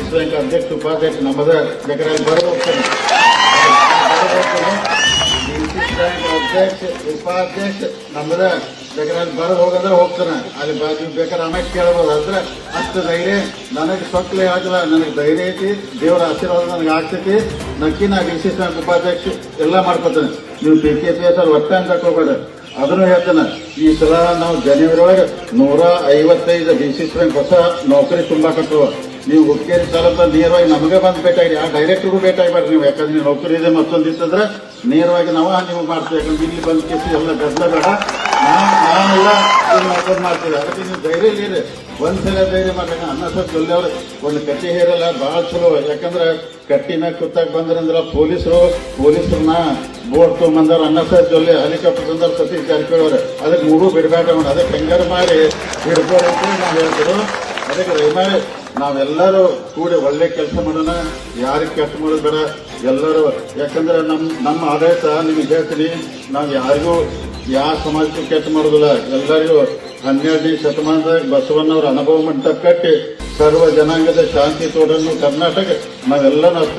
ಡಿಸಿಸ್ bank ಅಧ್ಯಕ್ಷ ಉಪಾಧ್ಯಕ್ಷ ನಮ್ಮದ ಬೇಕಾದ್ರೆ ಬರಬೇಕು. ಡಿಸಿಸ್ ಬ್ಯಾಂಕ್ ಅಧ್ಯಕ್ಷ ಉಪಾಧ್ಯಕ್ಷ ನಮ್ಮದ ಬೇಕಾದ್ರೆ ಬರೋದು ಹೋಗಂದ್ರೆ ಹೋಗ್ತಾನೆ. ಅಲ್ಲಿ ನೀವು ಬೇಕಾದ್ರೆ ಆಮೇಲೆ ಕೇಳ್ಬೋದು. ಅಂದ್ರೆ ಅಷ್ಟು ಧೈರ್ಯ ನನಗೆ ಸೊಕ್ಕಲೆ ಆಗಿಲ್ಲ, ನನಗೆ ಧೈರ್ಯ ಐತಿ, ದೇವರ ಆಶೀರ್ವಾದ ನನಗೆ ಆಗ್ತೈತಿ. ನಕ್ಕಿ ನಾ ಡಿಸಿಸ್ ಬ್ಯಾಂಕ್ ಉಪಾಧ್ಯಕ್ಷ ಎಲ್ಲ ಮಾಡ್ಕೊತೇನೆ. ನೀವು PKP ಒಟ್ಟ ಅಂತ ಹೋಗ್ಬೇಡ. ಅದನ್ನು ಹೇಳ್ತೇನೆ, ಈ ಸಲ ನಾವು ಜನವರಿ ಒಳಗೆ 155 ಡಿಸಿಸ್ ಬ್ಯಾಂಕ್ ಹೊಸ ನೌಕರಿ ತುಂಬಾಕತ್ತವ. ನೀವು ಹುಕ್ಕೇರಿ ತಾಲೂಕ ನೇರವಾಗಿ ನಮಗೆ ಬಂದು ಭೇಟಿಯಾಗಿ ಆ ಡೈರೆಕ್ಟ್ರಿಗೂ ಭೇಟಿಯಾಗಬೇಡ್ರಿ ನೀವು. ಯಾಕಂದ್ರೆ ನೀವು ನೌಕರಿ ಇದೆ ಮತ್ತೊಂದು ಇತ್ತಂದ್ರೆ ನೇರವಾಗಿ ನಾವು ನೀವು ಮಾಡ್ತೀವಿ. ಯಾಕಂದ್ರೆ ಇಲ್ಲಿ ಬಂದು ಕೇಸಿ ಎಲ್ಲ ಗದ್ದಲ ಬೇಡ. ನಾನೆಲ್ಲ ನೌಕರಿ ಮಾಡ್ತೀವಿ. ಅದಕ್ಕೆ ನೀವು ಧೈರ್ಯ ಇಲ್ಲೀರಿ. ಒಂದ್ಸಲ ಧೈರ್ಯ ಮಾಡ್ರಿ. ಅನ್ನ ಸರ್ ಜೊಲ್ಲೆ ಅವ್ರು ಒಂದು ಕಟ್ಟಿ ಹೇರಲ್ಲ ಭಾಳ ಚಲೋ. ಯಾಕಂದ್ರೆ ಕಟ್ಟಿ ಮ್ಯಾಗ ಕುತ್ತಾಗ ಬಂದ್ರಂದ್ರ ಪೊಲೀಸರನ್ನ ಬೋರ್ಡ್ ತೊಗೊಂಬಂದಾರ. ಅನ್ನ ಸರ್ ಜೊಲ್ಲೆ ಹೆಲಿಕಾಪ್ಟರ್ ತಂದಾರ ಸತೀಶ್ ಜಾರಕಿಹೊಳಿ ಅವ್ರೆ. ಅದಕ್ಕೆ ಮೂರು ಬಿಡಬೇಡ ಮಾಡಿ ಅದಕ್ಕೆ ಹೆಂಗಾರು ಮಾಡಿ ಹಿಡ್ಕೋರಂತ ನಾವು ಹೇಳ್ತಿರು. ಅದಕ್ಕೆ ದಯಮಾಡಿ ನಾವೆಲ್ಲರೂ ಕೂಡಿ ಒಳ್ಳೆ ಕೆಲಸ ಮಾಡೋಣ. ಯಾರಿಗೆ ಕೆಟ್ಟ ಮಾಡೋದು ಬೇಡ ಎಲ್ಲರೂ. ಯಾಕಂದ್ರೆ ನಮ್ಮ ಆಡಳಿತ ನಿಮಗೆ ಹೇಳ್ತೀನಿ, ನಾವು ಯಾರಿಗೂ ಯಾವ ಸಮಾಜಕ್ಕೂ ಕೆಟ್ಟ ಮಾಡೋದಿಲ್ಲ. ಎಲ್ಲರಿಗೂ 12ನೇ ಶತಮಾನದಾಗ ಬಸವಣ್ಣವ್ರ ಅನುಭವ ಮಂಟಪ ಕಟ್ಟಿ ಸರ್ವ ಜನಾಂಗದ ಶಾಂತಿ ತೋಡನ್ನು ಕರ್ನಾಟಕ ನಾವೆಲ್ಲ ಅಷ್ಟ